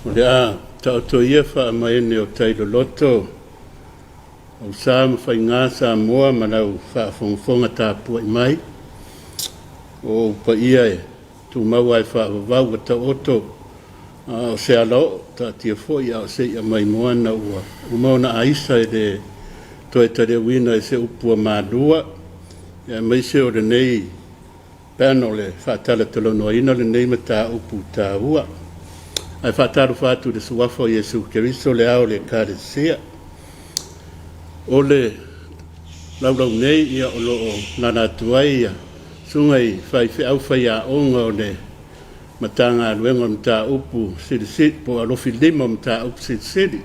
Olea tauto ia whaamaene o tailo loto. O Sama whainga Samoa manau whaafonga tāpua I mai. O pa ia e tu mau ai whaavavau ta oto. O se alo ta tia foi a se ia mai moana ua. Umauna aisa e de toi tare wina e se upua Malua. Ia mai se o le nei panel e whaatala talonoa ina le nei mata upu tā ua. Ai whaataru whaatu de suwafo Yesu Keriso le ao le kāresia. O le laulau nei ia o loo nana tuai ia. Sungai whai whiau whai a onga o le matanga luenga mta upu siri po alofi lima mta upu siri.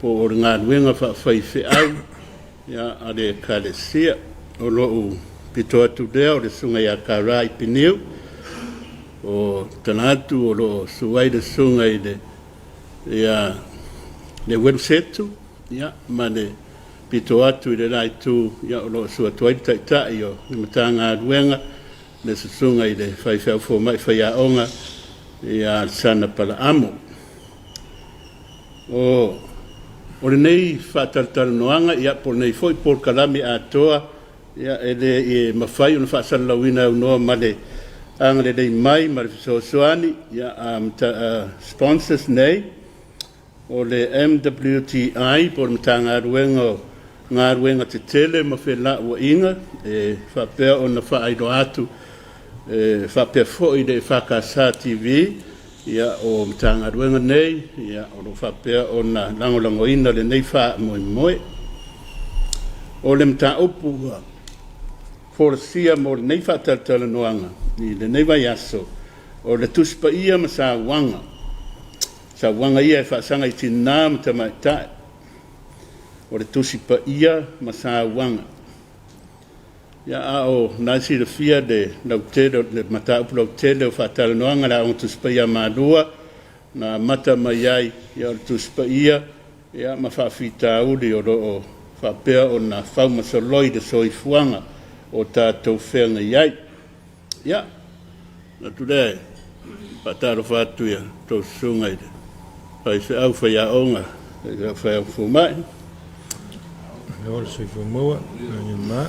Po o ngā luenga whai whiau ia a le kāresia. O loo pito atu leo le sungai a kārai piniu. O tanatu o lo suai de sungai de ia le websetu ia mane pito atu I le nai tu ia o lo sua tuai tai o le matanga ruenga le sungai de fai fo mai fai a onga ia sana pala amo o le nei fatal noanga ia por nei foi por kalami atoa ia ele mafai una fa salawina no male ang le dei mai mar soani ya sponsors nei o le MWTI por mtanga ruenga te tele ma fela o inga e fa pe ona fa aido atu fa pe foi de fa kasa TV ya o mtanga ruenga nei ya o fa pe ona lango ina le nei fa moi o le mta upu forsia mo nei fa tala noanga ni le nei vai aso o le tuspa ia ma sa wanga ia fa sanga I tina ma tamata o le tusipa ia ma sa wanga ya o nasi le fia de lautelo le mata upu lautelo fa tala noanga la o tuspa ia Malua na mata mai ai ia o tuspa ia ia ma fa fita uli o fa pea o na fa ma soloi de soifuanga o tātou whenga iai. Ia, na tūrei, pataro whātu ia, tō sungai de. Pai se au whai a onga, whai au fumai. Leore sui fumua, ni mā,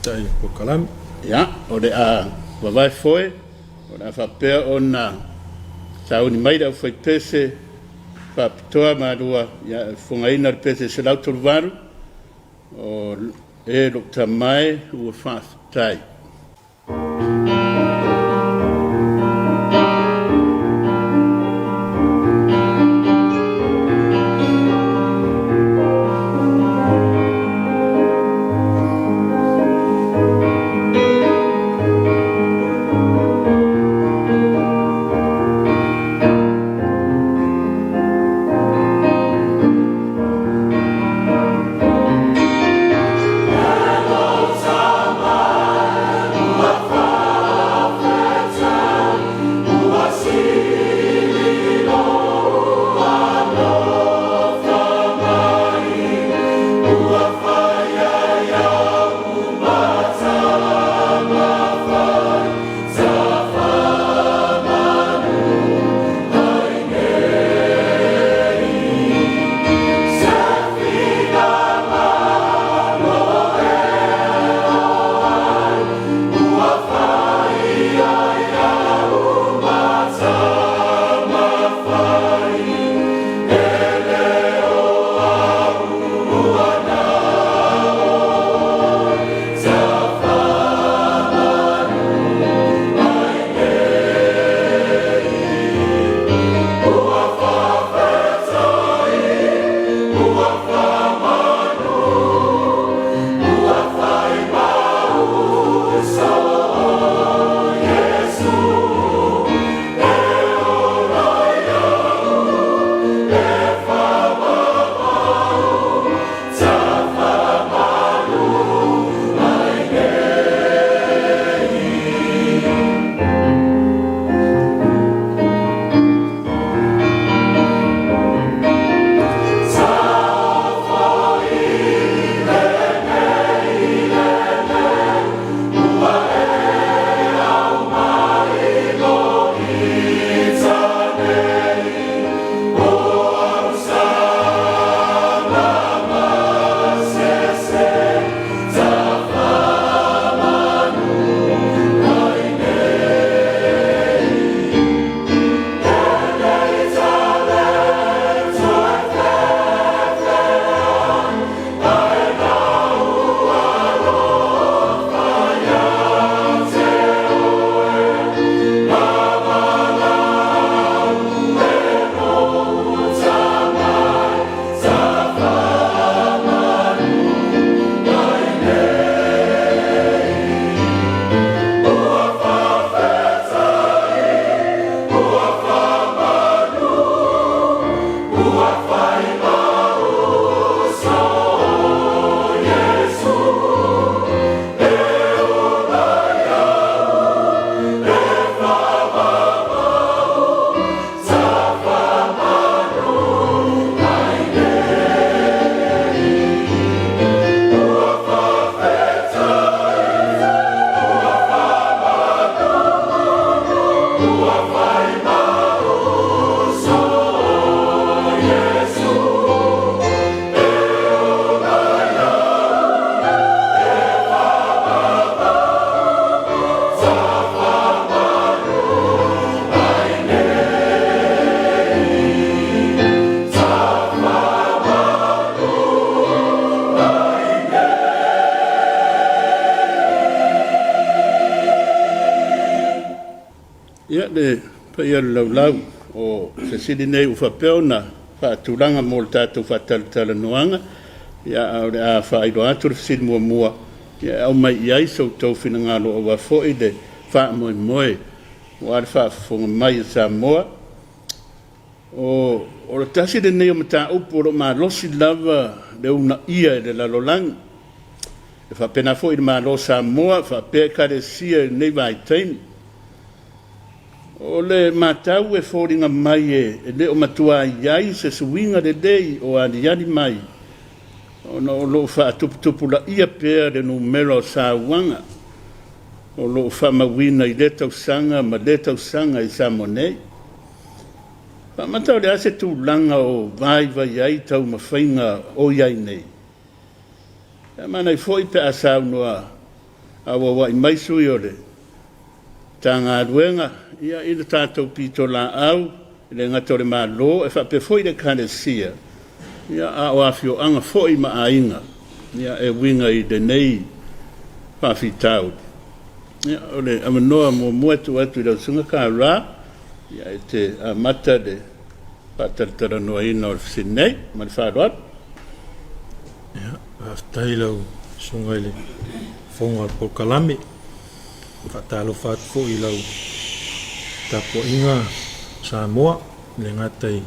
tai po kalami. Ia, o le a wawai foe, o le a whapea o na tauni mai rau whai pese, whapitoa Malua, ia whungaina le pese se lau tolu waru, o e lo tamai ua whaatai. Malua le paia laulau o se sili nei ufapeo na whaatulanga mo le tātou whaatalutala noanga ia au le a whaaido atu le sili mua ia au mai iai sau tau whina ngalo o wafoi le wha moe o ale whaafonga mai Samoa o le tasi le nei o mata upo o ma losi lava le una ia le lalolang e whapena fo i malo Samoa whapea kare sia nei vai taimi o le matau e fōringa mai e le o matua iai se suinga le dei o ani mai o lo whaatuputupu la ia pēr le numero Sawanga o lo whamawina i le tausanga ma le tausanga i Samonei matau le ase tūlanga o vai ai tau mawhainga o iai nei mana i fōi pe asau noa awa i maisui o le tanga aduenga ia i le tātou pito la au i le ngato le malo e whape fōi le kanesia ia a o afio anga fōi ma ainga ia e winga i de nei whawhitau ia o le amanoa muetu atu i lau sunga ka rā ia e te mata de whataratara noa ina o le whinei ma le wharoat ia aftai lau sunga i le whonga po kalame whatalo whatu fo i lau tapo inga Samoa le ngatai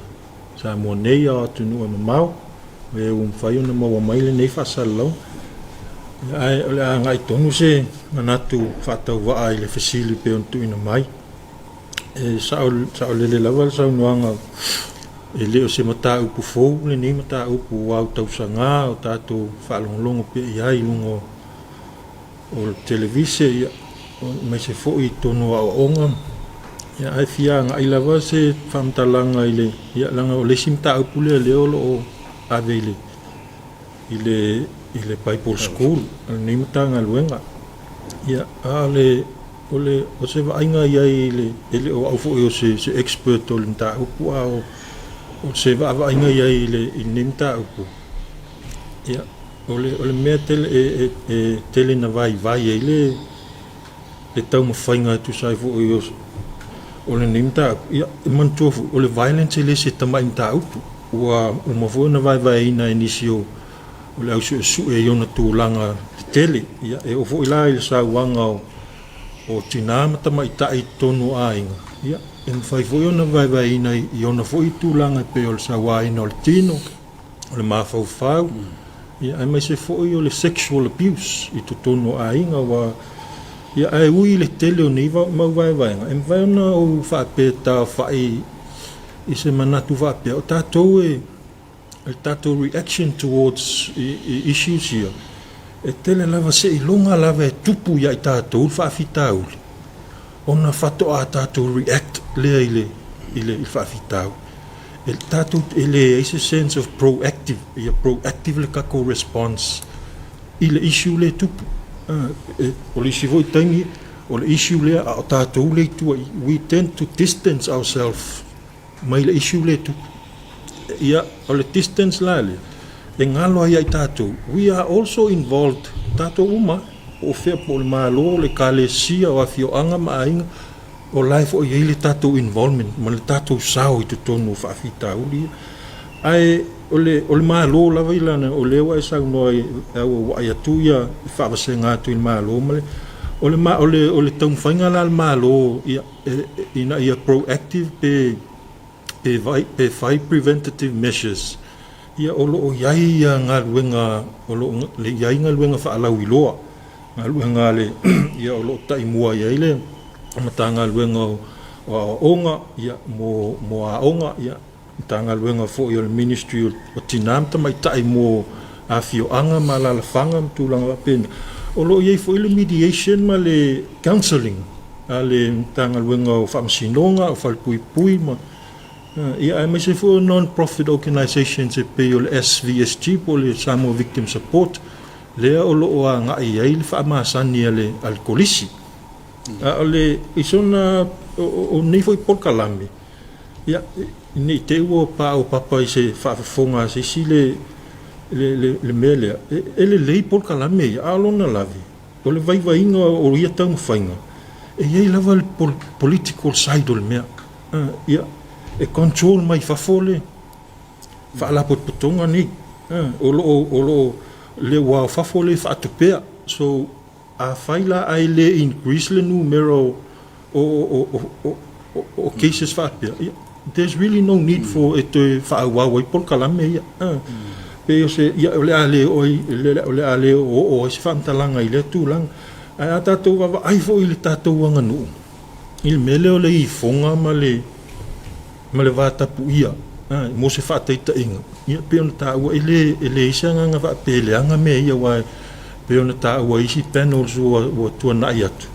Samoa nei a atunu e mamau we whaiu na maua maile nei whasalau ai ole a ngai tonu se manatu whatau waa i le whasili pe ontu ina mai sao lele lawal sao nuanga e leo se mata upu fou le nei mata upu wau tausanga o tātou whaalongolongo pe iai lungo o televise mai se fo i tonu a onga ia ai fia nga i lava se whamtalanga i le ia langa o le simta upu le leo o avele i le Bible School nei mata nga luenga ia ale o se vainga ia ele o aufo o se expert o lenta upu o se vainga ia i nemta upu ia ole mea tele na vai ele le tau mawhainga tu sai fo o le nemta ia mantofu o le violence ele se tamai mta upu ua umafo na vai ina inisio o le au su e yona tūlanga tele ia e ofo ila i le sauanga o tina mata mai tai tonu ainga ia en fai fo yona vai ina i ona fo i tūlanga pe o le sawaina o le tino o le mafau ia ai mai se fo i o le sexual abuse i tu tonu ainga wa ia ai ui le tele o niva mau vai en vai ona o whaapeta whai i se manatu whaapea o tātou tātou reaction towards issues here e tele lava se i longa lava e tupu ia i tātou whaafitau ona whato a tātou react lea i le whaafitau e tātou is a sense of proactive le kako response i le issue le tupu o le isi voi taingi o le issue lea a tātou le tua we tend to distance ourselves mai le issue le tupu ia o le distance lale e ngalo ai tātou we are also involved tātou uma o fea po le malo le kalesia o afioanga maainga o life o iei le tātou involvement ma le tātou sao i tutonu whaafitau li ai o le malo lava ilana o lewa e sau noa au ai atu ia whaavase ngātu i malo ma le o le taumwhainga la le malo ia proactive pe fai preventative measures ia o loo iai ngā luenga o loo le iai ngā luenga whaalau i loa ngā luenga le ia o loo taimua iai le mata ngā luenga o onga ia mo a onga ia mata ngā luenga fo i o le ministry o tinamta mai taimua a fioanga ma la lafanga mtulanga wapena o loo iai fo i le mediation ma le counseling a le mata ngā luenga o whamasinonga o whalpui ma ia ai mai se fo non-profit organizations e pe o le SVSG po le Samoa Victim Support lea o loo a ngai ai le whaamasani ale alkolisi o le isona o nei foi polkalame ia nei te ua pa o papa i se whaafafonga se si le mea lea e le lei polkalame ia alona lavi o le vaivainga o ia tau mawhainga iei lava le political side o le mea. Ia, e control mai fafole, whaalapotpotonga ni. O lo le wao fafole whaatupea. So, a whaila ai le increase le numero o cases whaapea. There's really no need for it to whaawawai pol kalame ia. Pe o se, ia ole ale o se whaamtalanga i le tūlanga. Ai a tātou wawa ai fo i le tātou wanga nuu. I le mele o le i fonga ma le wātapu ia. Mo se whaataita inga. Ia pe ona tāua i le isanga nga whaapeleanga me ia wai. Pe ona tāua isi panels o tuanai atu.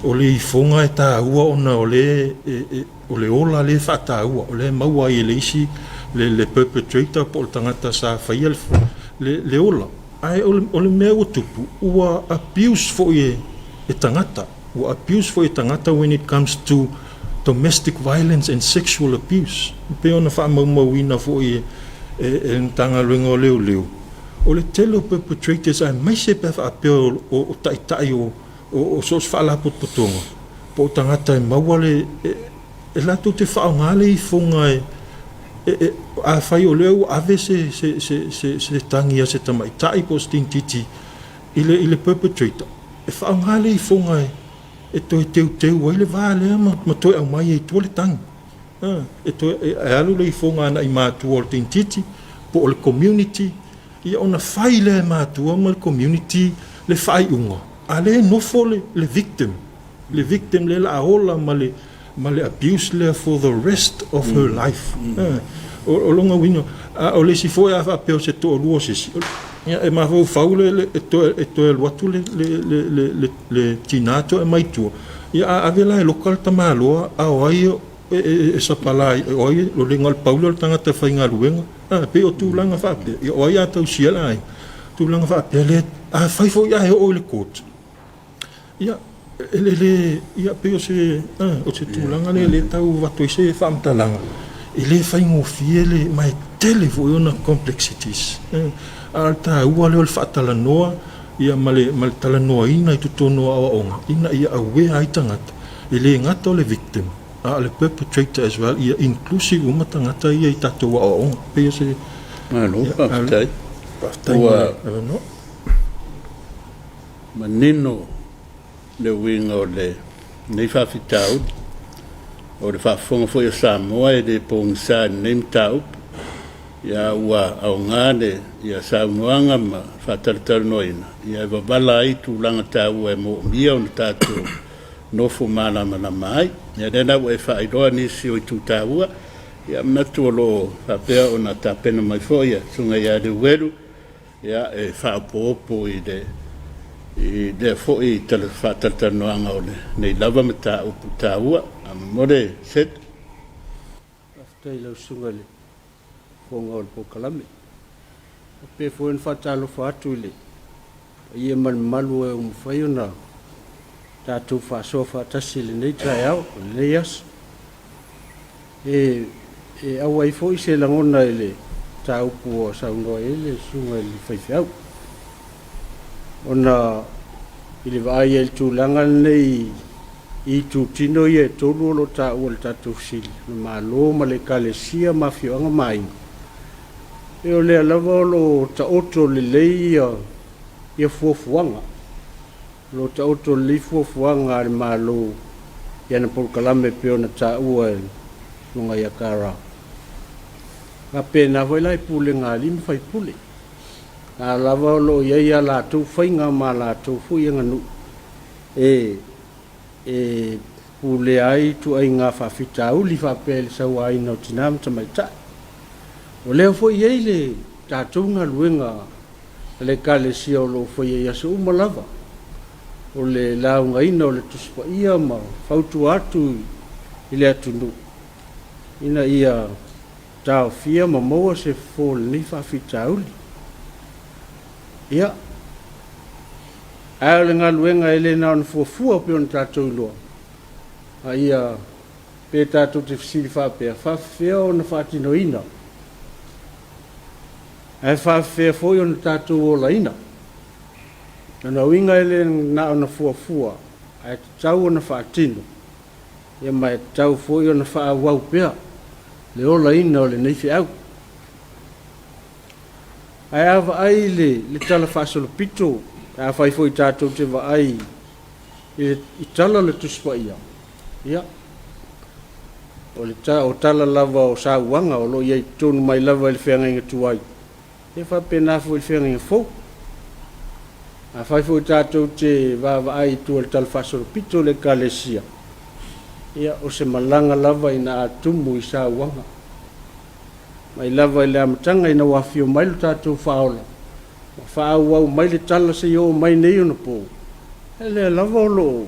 O le i fonga e tāua ona o le ola le whaataua. O le maua i le isi le perpetrator po le tangata sa whaia le ola. Ai o le mea o tupu. Ua abuse fo e tangata. Ua abuse fo e tangata when it comes to domestic violence and sexual abuse. Pe ona whaamaumauina fo e tanga luenga o leo. O le telo perpetrators ai mai se pe whaapeo o taitai o sos whaalapotonga. Po o tangata e maua le e lato te whaongale i fonga a whai o leo ave se tangia se tamaitai po stintiti i le perpetrator. E whaongale i fonga e toi teu wai le vālea ma toi au mai e tua le tangi. E toi e alu le i fonga ana i mātua o le stintiti po o le community. Ia ona whai le mātua ma le community le whai unga. A le nofo le victim. Le victim le la aola ma le abuse le for the rest of her life. O longa wino. O le si foi a whapeo se to o lua sisi. E ma whau e to e luatu le tinato e maitua. Ia a vela e lokal ta Malua a oai e sapalai. E oai lo le ngal paulo le tangata whainga ruenga. Pe o tūlanga whapea. Ia oai a tau siela ai. Tūlanga whapea le a whaifo ia e o le court. Ia ia pe o se tūlanga le tau watu i se whamtalanga. I le whaingo fie le mai tele vo iona complexities. A ta ua leo le whaatalanoa ia ma le talanoa ina i tutono awa onga. Ina ia awe ai tangata. I le ngata o le victim. A le perpetrator as well. Ia inclusive uma tangata ia i tato awa onga. Pe o se... Ano, paftai. Ua... Manino le winga o le nei whawhitau o le whafonga fo i Samoa e le pongsa nei mtau ia ua au ngane ia saunuanga ma whatarataru noina ia eva bala ai tūlanga tau e mo mia o na tātou nofo mana mana mai ia rena ua e whairoa nisi o i tūtaua ia mnatu o lo whapea o na tāpena mai fo ia sunga ia le ueru ia e whaopoopo i le fo i tala whatartanoanga o nei lava me tā upu tāua a more set aftai lau sunga le fonga o le pokalame pe fo en whatalo whatu le ia malu e umwhai ona tātou whasoa whatasi le nei trai au le nei as e awai fo i se langona e le tā upu o saunoa e le sunga le whaiwhau ona ili vai el tūlanga nei i tūtino i e tolu o lo tā ua le tātou sili ma lo ma le kalesia ma fioanga mai e o le alawa o lo ta oto le lei ia fuafuanga lo ta oto le fuafuanga le ma lo iana polkalame pe ona tā ua e lunga ia kara ka pena vai lai pule ngā lima fai pule a lava o lo ia la tu whainga ma la tu fui nganu pule ai tu ai ngā whawhita uli whapele sau ai no tinam tamaita o leo fui ei le tātunga luenga le kale si o lo fui ei asu umalava o le launga ina o le tuspa ia ma whautu atu i le atunu ina ia tau fia ma moa se fōle ni whawhita uli ia ai le ngaluenga ele na on fuafua pe on tātou loa a ia pe tātou te fisili whapea whawhea o na whaatinoina ai whawhea foi on tātou o laina na winga ele na on fuafua ai tau ona whaatino. Ia mai tau fōi ona whaawau pēr. Le ola ina o le neifi au. Ai awa ai le tala whaasolo pito. A whai fōi tātou te wa ai. I tala le tuspa ia. Ia. O tala lava o sauanga o lo iai tonu mai lava le whenga inga tuai. E wha pēnā fōi le whenga inga fō. A whai fōi tātou te wa ai tua le tala whaasolo pito le kalesia. Ia o se malanga lava ina atumu I sauanga. Mai lava I le amatanga ina wafio mai lo tātou whaola. Whaau mai le tala se o mai nei ona pō. Ele lava o lo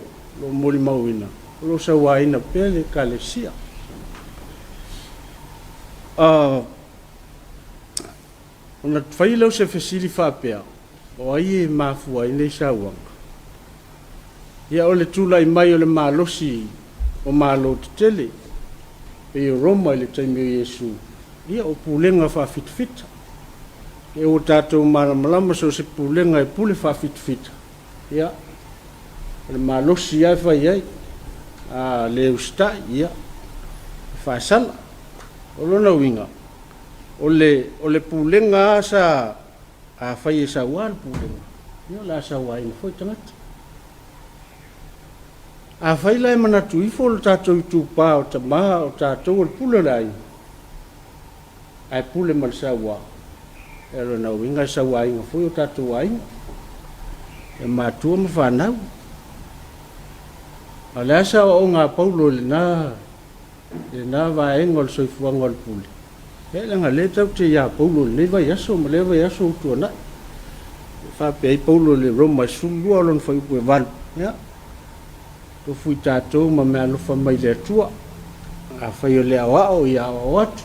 moli mauina. Lo sa waina pele kalesia. Ona whai lau se fesili whapea. O ai mafua I nei sauanga. Ia o le tūlai mai o le malosi o malo te tele. E o Roma I le taimi o Iesu. Ia o pulenga whawhitwhita. E o tātou malamalama so se pulenga e pule whawhitwhita. Ia. Le malosi ai whai ai. Le ustai, ia. Whaasala. O lona winga. O le pulenga sa a whai e sa wāle pulenga. Ia la sa waina foi tangata. A whai lai manatu ifo o tātou I tūpā o ta maha o tātou o le pule lai. Ai pule mal sa wā. E lona winga sa wainga foi o tātou wainga. E mātua ma whanau. A le asa o ngā paulo le nā vaenga o le soifuanga o le pule. E langa le tau te ia paulo le vai aso ma le vai aso utua nai. Whape ai paulo le Roma sulua o lon whai ue valu. Ia. To fui tātou ma mea lofa mai le atua. A whai o le awao I awa watu.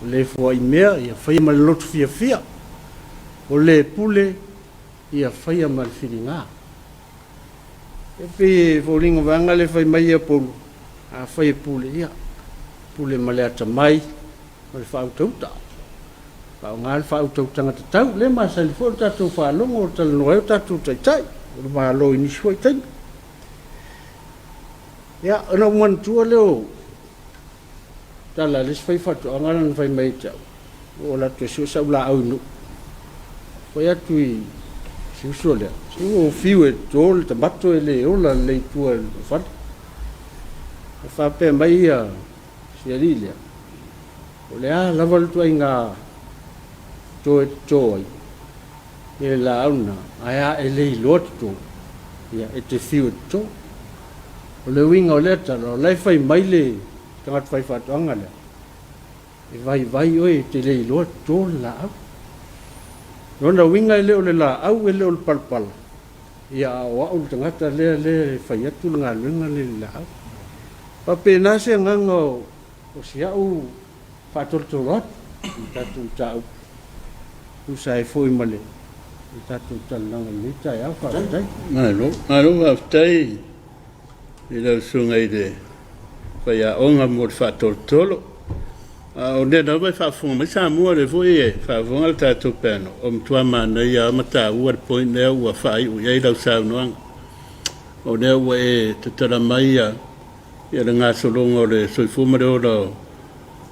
O le fua I mea ia whai ma le lotu fia fia. O le pule ia whai ma le whiringa. E pe fōringa vanga le whai mai ia polu. A whai e pule ia. Pule ma le ata mai. Ma le whautauta. Whao ngā le whautautanga te tau. Le maa sali fōru tātou whaalonga o tala noa eo tātou taitai. O le maa lo inisi fōi taimi. Ia, ana umantua leo. Tala les whai whatu angana whai mai tau. O la tu siu sau la au inu. Whai atu I siu lea. Siu o fiu e tōle ta mato e le ola le tua e whatu. E whape mai ia siari lea. O lea lava le tua I ngā tō e tōai. E la auna. Aia e le I loa tō. Ia, e te fiu e tō. O le winga o leta, o lai whai mai le tangat whai whatuanga lea. E vai oe te le iloa tōle la au. Rona winga e leo le la au e leo le palpala. Ia o au le tangata lea le whai atu ngā luenga le la au. Pa pēnā se nganga o si au whatorotorat. I tātou tāu. Usa e fōi male. I tātou tālanga ni tai au whaatai. Ngālo whaatai. I lau sunga I le whai a onga mo le whaatorotolo. O ne na wai whaafonga mai Samoa le voi e whaafonga le tātou pēno. O mtua mana I a mata ua le point nea ua whai ui ei lau saunoanga. O nea ua e te tara mai a ia le ngā solonga o le soifumare o lau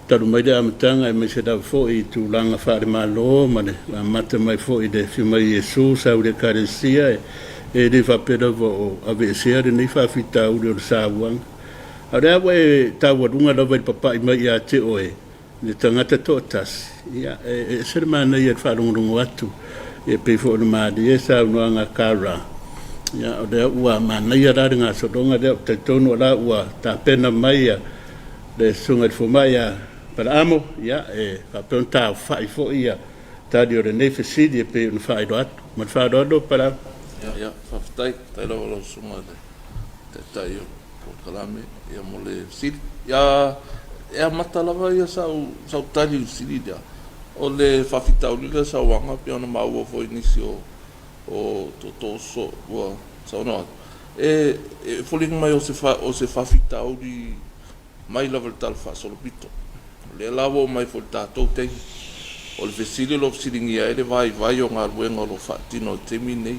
taru mai le amatanga e mai se dau fōi I tūlanga whaare malo ma le mata mai fōi le whimai Iesu sau le karesia e le whapera o avesea le nei whawhita uri o le sāwanga. A rea e tāua runga lawa I papai mai a te oe, le tangata tōtas. Ia, e sere mana I e wharongongo atu, e peifo o le maadi e saunoanga kāra. Ia, o rea ua mana I a rare ngā soronga rea o taitono o la ua tā pena mai a le sunga I fumai a para amo, ia, e whapeon tā whai fo ia, tādi o le nei whesidi e pe un whai do atu. Ma whai do atu para amo. Ia, whawhitai, tai lawa lau sunga te tai o Kalame, ia mo le siri. Ia mata lawa ia sau tali u siri dia. O le whawhitau lila sa wanga, pia ona maua fo inisi o totoso, ua sau noa. E wholinga mai o se whawhitau li mai lawa le tala whasolopito. Le lawa o mai fo le tātou tei. O le whesiri lo siringi ia, ele vai o ngā ruenga lo whaatino te minei.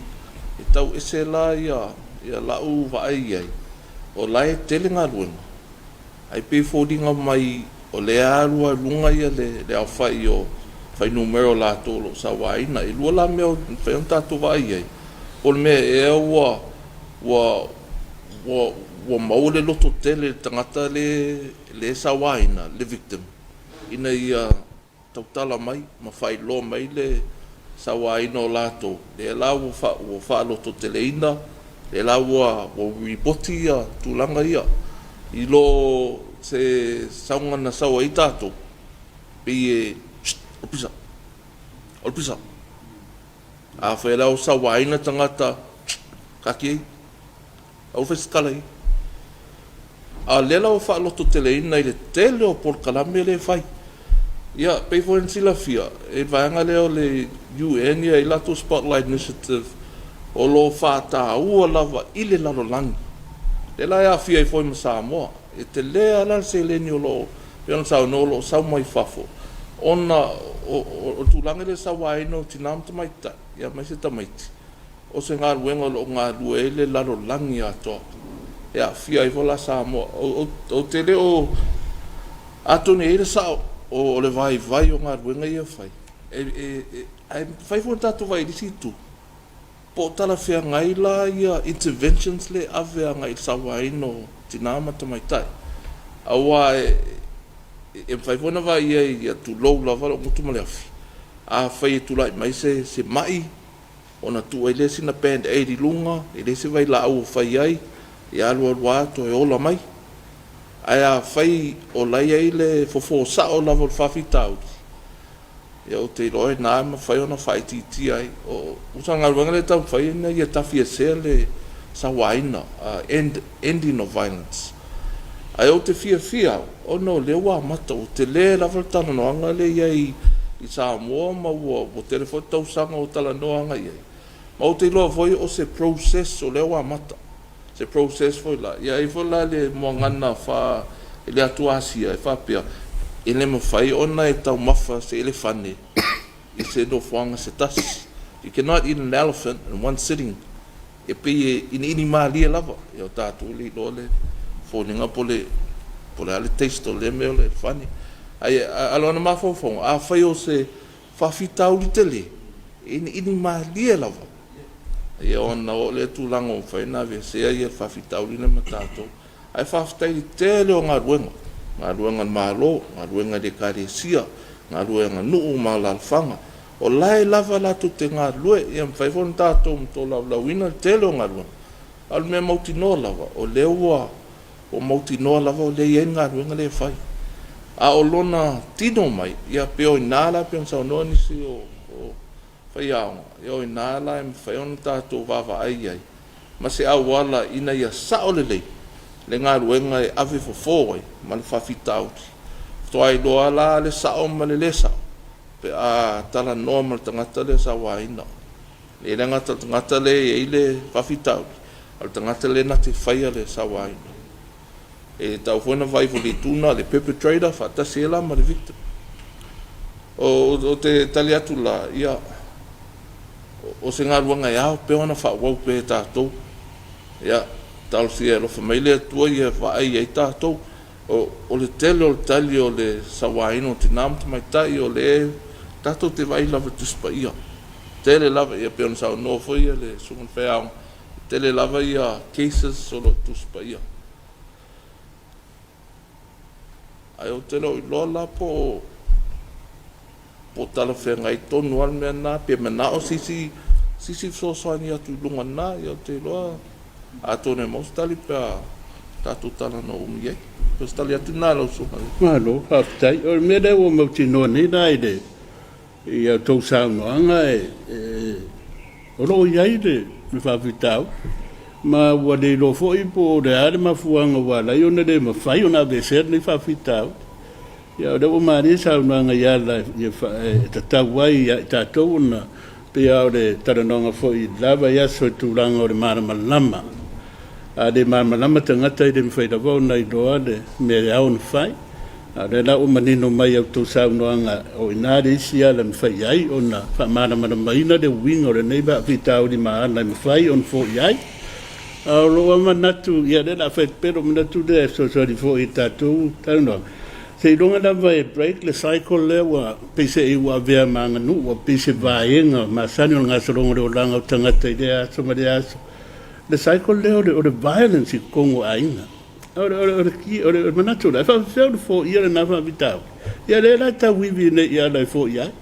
E tau ese la ia ia lau vai ai o lai tele ngā luenga ai pe fōringa mai o le alua lunga ia le au whai o whai numero la tolo sa waina i lua la mea whai on tātou vai ai o le mea e wa maule loto tele tangata le sa waina le victim ina ia tautala mai ma whai lo mai le sa waina o lato le la wo wha loto tele ina le la wo ripoti ia tūlanga ia i lo se saunga na sawa i tātou pe e olpisa a whai lau sa waina tangata kaki ei au whai a lela o wha loto tele ina i le tele o Port-Kalame le whai ia pei fo en sila fia e vaanga leo le UN ia i lato Spotlight Initiative o lo wha tā ua lava i le lalo langi lela ia fia i fo i Samoa e te lea la se le ni o lo peona sa no lo sa mai fafo ona o tūlanga le sa waino tinam tamaita ia mai se tamaiti o se ngā ruenga o ngā rue le lalo langi atoa ia fia i vola Samoa o te le o atone e le sao o le vai o ngā ruenga ia whai e whai fo tatu vai risi tu po tala fia ngai la ia interventions le avea ngai sa waino tinama tamaitai awa e whai fo na vai ia tu lou lava o mutu maleafi a whai tu lai mai se mai ona tu ai le sina band 80 lunga e le se vai la au whai ai i alua to e ola mai ai a whai o lai ai le fofo sa o lava o whawhitau ia o te roi nā ma whai ona whai titi ai o usanga ruanga le tau whai ina ia tawhia sea le sa waina ending of violence ai o te fia o no le wa mata o te le lava tala noanga le iai i Samoa ma ua o telefoni tau sanga o tala noanga iai ma o te loa voi o se process o le wa mata se process foi la ia i foi la le mo ngana fa le atuasia e fa pia ele mo fai ona e tau mafa se elefante i se no fuanga se tas you cannot eat an elephant in one sitting e pe in ini malia lava ia tatu li lo le foninga pole ale taste le me le fani ai alona mafo fo a fai o se fa fitau li tele in ini malia lava ia ona o le tūlanga o whaina ve sea ia whawhitauri na matato ai whawhitai tele o ngā ruenga malo, ngā ruenga de karesia, ngā ruenga nuu ma lalwhanga o lai lava latu te ngā rue ia mwhaifon tātou mto lauina tele o ngā ruenga alu mea mauti noa lava o leua o mauti noa lava o le ien ngā ruenga le whai a o lona tino mai ia peo i nāla peo nsau noa nisi o whai aonga ia o i nāla e mwhaion tātou wawa ai ma se awala ina ia sao le lei le ngā ruenga e ave fofo ai ma le whawhitauti toa i loa la le sao ma le sao pe a tala noa ma le tangata le sa waina le ngata tangata le e le whawhitauti al tangata le na te whaia le sa waina e tau whena vai fo tuna le perpetrator whatasi e la ma le victim o te tali atu la ia o se ngā ruanga e ao pe ona whawau pe tātou ia tal si e lo familia tua ia vai ai tātou o le tele o le tali o le sawaino te nam te mai tai o le tātou te vai lava tuspa ia tele lava ia pe ona sao no fo ia le sungan wheau tele lava ia cases o lo tuspa ia ai o tele o ilola po tala whenga i tonu al mea nā pe mena o sisi sosoani atu lunga nā i o te loa a tone maustali pe a tātou tala no umi ei maustali atu nā lau sunga malo haftai o mea reo o mauti noa ni nai de i a tau sao noanga o roo iai de me whawhitau ma ua de lo fo i po de are ma fuanga wala i ona de ma whai ona de ser ni whawhitau ia reo maari sao noanga ia la tatau wai i tātou na pe au de taranonga fo i lava ia so tūranga o de maramalama a de maramalama tangata i de mwhaida vau nei doa de me au na whai a de la o manino mai au tō sao noanga o inare isi ala mwhai ai o na wha maramalama ina de winga o de neiba vitau di maana mwhai on fo iai Lo manatu ia le la fa pero manatu de so fo I tatu tano. Se donga da vai break le cycle le wa pese I wa vea manga nu wa pese vaenga ma sani nga sorongo le langa tangata idea so ma dia the cycle le o the violence I kongo ainga. O manatu la fa fo ia na fa vitao. Ia le la ta wivi ne ia la fo ia.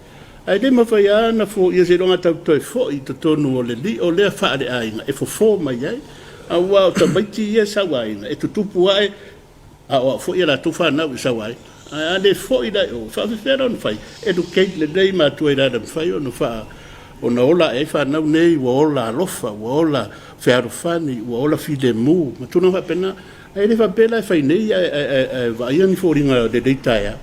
Ai de ma fa ia na fo ia se donga ta toi fo I to tonu o le li o le fa de ainga e fo ma ia. A wa ta baiti ia sa wainga e tupu ai a o fo ia la tufa na sa wai. A de fo I da o fa fe on fai educate le dei ma tu ida da fai on fa ona ola e fa na nei wo ola lofa wo ola fe arfani wo ola fi de mu ma tu no fa pena ai le fa pela fa nei va ia ni fo ringa de detail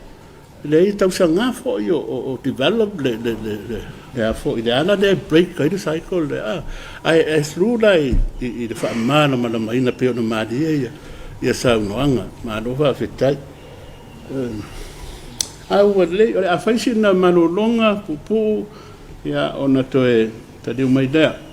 le tau sanga fo io o develop le fo ida ala de break kai de cycle le ai through lai I de fa mana ma ina pe ona ma dia ia sa no anga ma do fa fetai au le a faisi na malolonga pupu ia ona toe tadi mai dea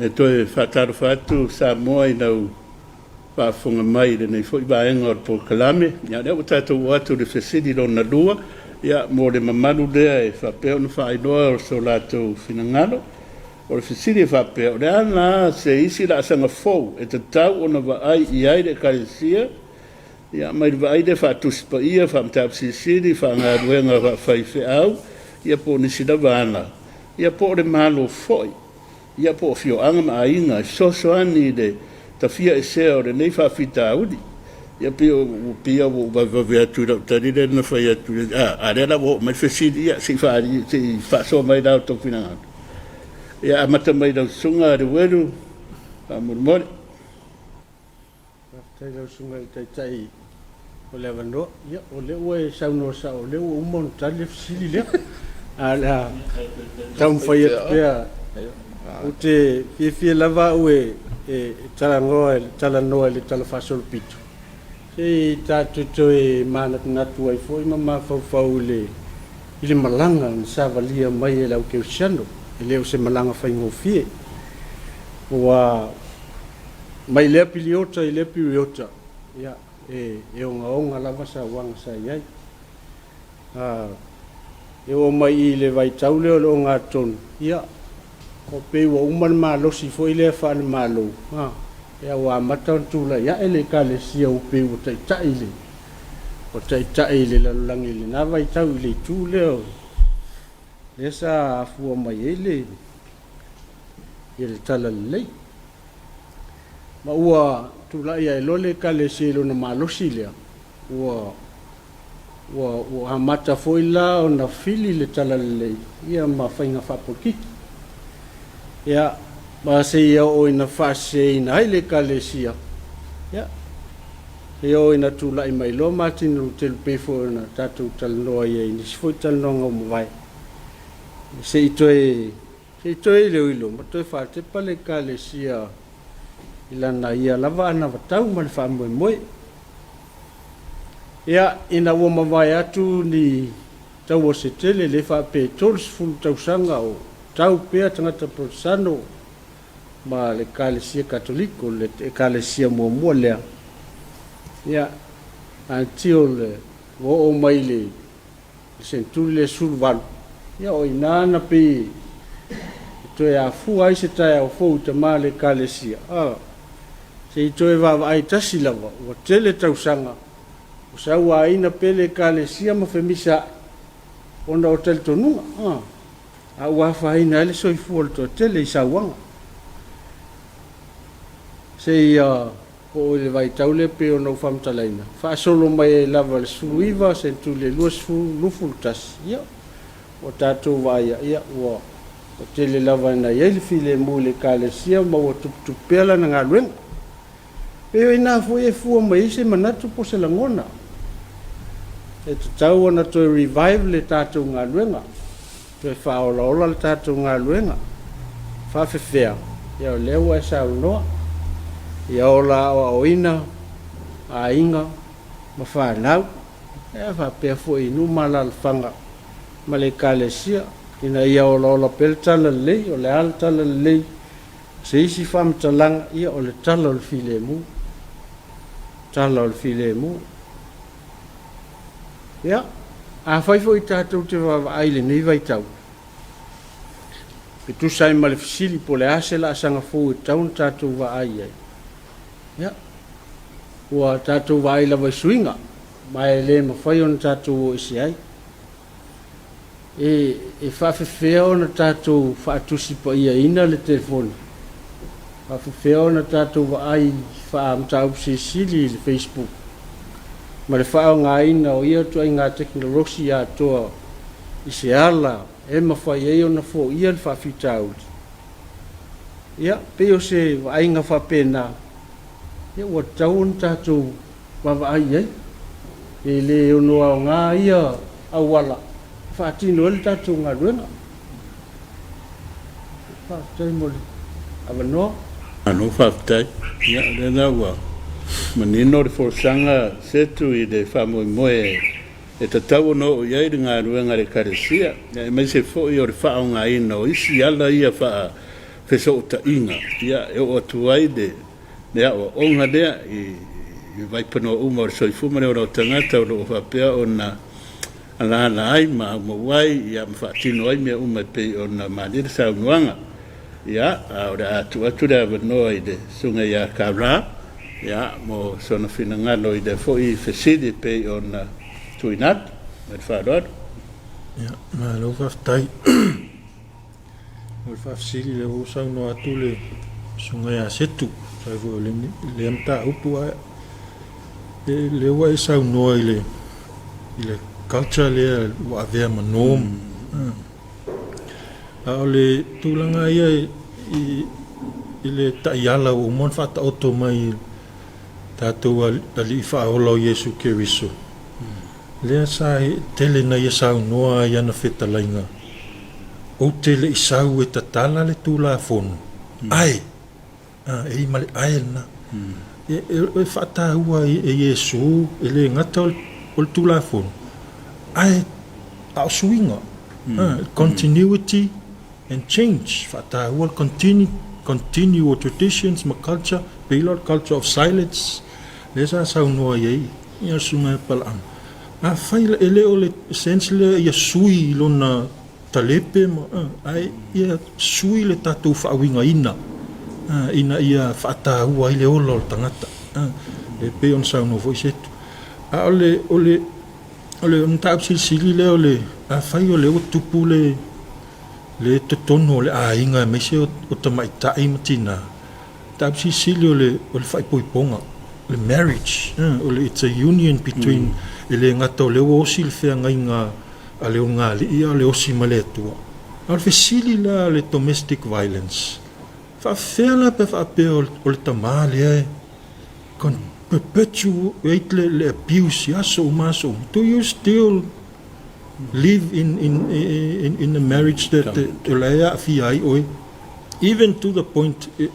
e toe whātaro whātu Samoa I nau whāwhunga mai le nei fwoi vaenga o po kalame. Ia leo tātou atu le whesidi lo na lua. Ia mō le mamanu lea e whapeo na whainoa o so lātou whinangalo. O le whesidi e whapeo. Le ana se isi la asanga fōu e te tau o na waai I ai le karesia. Ia mai le waai le whātuspa ia whamtapsisiri whangaruenga whaife au. Ia po nisi la vana. Ia po le malo fwoi. Ia po fio anga ma inga so ani de ta fia e seo de nei fa fita udi ia pia wo va tu da tadi de na fa ia tu ale la wo me fesi ia si fa so mai da to fina ia amata mai da sunga de weru amor tai lo sunga tai o le vano ia o le we sa no sa o le o mon tali fili le ala tam fa ia pia o te fie lava ue e talanoa le talafasol pitu. Se tātou toe manatu ai fo ima mawhau le ile malanga na savalia mai e lau keu siano e leo se malanga whaingo fie. Wa mai lea piliota I lea piliota ia e onga lava sa wanga sa iai. E o mai I le vai tau leo le o ngā tonu. Ia o pe wa uman ma lo si fo ile fa ma lo ya wa mata tula ya ele kale si o pe o tai le langi le na vai tau le tu le le sa fu ma ele il tala le ma wa tula ya lo le kale si lo na ma lo si le wa mata fo ila ona fili le tala le ia ma fainga fa pokiki ia ma se ia o ina fase ina ai le kalesia ia se o ina tula I mai lo matin ru tel pe fo na tatu tal no ia ni fo tal no ngom vai se itoe le ilo ma to fa te pale kalesia ila na ia lava na vatau ma fa mo ia ina wo ma vai atu ni tau se tele le fa pe tols ful tau sanga o tau pea tangata prosano ma le kalesia katoliko le kalesia mua lea ia antio le o mai le senturi le sulvalu ia o inana pe to ia fu ai se tai o fu te ma le kalesia se to e va ai tasi lava o tele tau sanga o sa wa ina pe le kalesia ma femisa ona o tel tonu a wa fa ina le so fu to tele sa wanga se ia o le vai taule pe o no fam talaina fa solo mai lava le suiva se tu le lusu lufultas ia o tatu vai ia o tele lava na ia le file mo le kalesia ma o tu pela na ngalwen pe ina fu e fu mai se manatu po se langona e te tau ana toi revive le tātou ngā luenga, toi whaolaola le tātou ngā luenga, whawhewhea, ia o lewa e sau noa, ia o la o ina, a inga, ma whanau, e whapea fo inu malalwhanga, ma le kalesia, ina ia o la pele tala lei, o le ala tala lei, se isi whamtalanga, ia o le tala o le file mu, tala o le file mu. Ia, a whaifo i tātou te wawa aile nei vai tau. Pe tu sai ma le fisili po le ase la asanga fōu e tau na tātou wa ai ai. Ia, ua tātou wa ai la vai suinga, ma e le ma whai o na tātou o isi ai. E whawhewhea o na tātou whaatusi pa ia ina le telefoni. Whawhewhea o na tātou wa ai whaamtau sili le Facebook. Ma le whao ngā ina o ia tua i ngā teknolosi a toa i se ala e mawhai e o na fō ia le whawhitau. Ia, pe o se ainga whapena. Ia, ua tau na tātou wawa ai. E le o noa o ngā ia awala. Whaatino ele tātou ngā ruenga. Whaatai mole. Awa noa. Ano whaatai. Ia, rena ua. Manino le forsanga setu i de whamoe moe e tatau no o iai ngā ruenga re karesia. E mai se fo i o re whao ngā ina o isi ala ia wha wheso o ta inga. Ia e o atuai de nea o onga dea i vaipano uma o re soifumare o rao tangata o rao whapea o na ala ai ma wai ia mwhaatino ai mea uma pe o na manira sa unuanga. Ia o re atu rea wanoa i de sunga ia ka rā. Ia, mo sona fina ngalo i de fo i fesidi pe on tuinat, met whaadod. Ia, ma lo whaftai. O whafsiri le o sau no atu le sunga ia setu. Sai fo le amta upu a le wa i sau noa i le culture le wa avea manom. A le tūlanga ia i le taiala o mon whata oto mai tātou ali whaolau Yesu Keriso. Lea sa tele na ia sau noa i ana whetalainga. O tele i sau e tatala le tūla whono. Ai! E male ai na. E whatahua e Yesu, e le ngata o le tūla whono. Ai! Ao suinga. Continuity and change. Whatahua continue traditions, ma culture, pillar culture of silence. Lesa sau noa iei, ia sunga palam. A whaila ele o le essentially ia sui lona talepe, ai ia sui le tātou whaawinga ina. Ina ia whaatahua i le ola o tangata. Le pe on sau no voisetu. A ole on tāp silsili le ole, a whai o le o tupu le totono le ainga me se o tamaitai matina. Tāp silsili o le whaipoiponga. Le marriage, it's a union between ele ngata o leo osi le whea ngai ngā a leo ngā li ia le osi ma le atua. Al whesili la le domestic violence. Whawhea la pe whapea o le tamā lea perpetuate le abuse yaso umaso. Do you still live in a marriage that lea fiai oi? Even to the point e